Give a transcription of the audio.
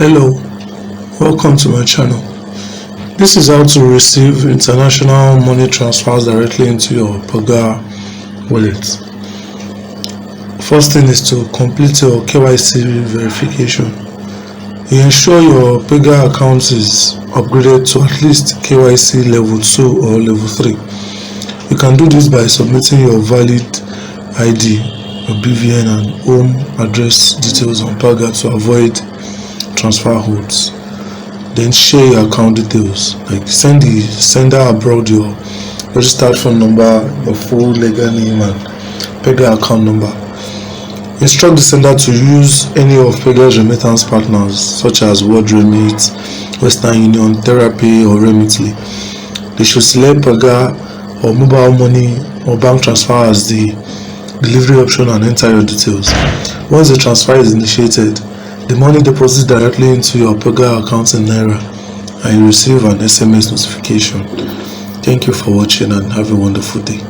Hello, welcome to my channel. This is how to receive international money transfers directly into your Paga wallet. First thing is to complete your KYC verification. You ensure your Paga account is upgraded to at least KYC level 2 or level 3. You can do this by submitting your valid ID, your BVN and home address details on Paga to avoid transfer holds. Then share your account details, like send the sender abroad your registered phone number, your full legal name and Paga account number. Instruct the sender to use any of Paga's remittance partners such as World Remit, Western Union, Therapy or Remitly. They should select Paga or mobile money or bank transfer as the delivery option and enter your details. Once the transfer is initiated, the money deposits directly into your Paga account in Naira and you receive an SMS notification. Thank you for watching and have a wonderful day.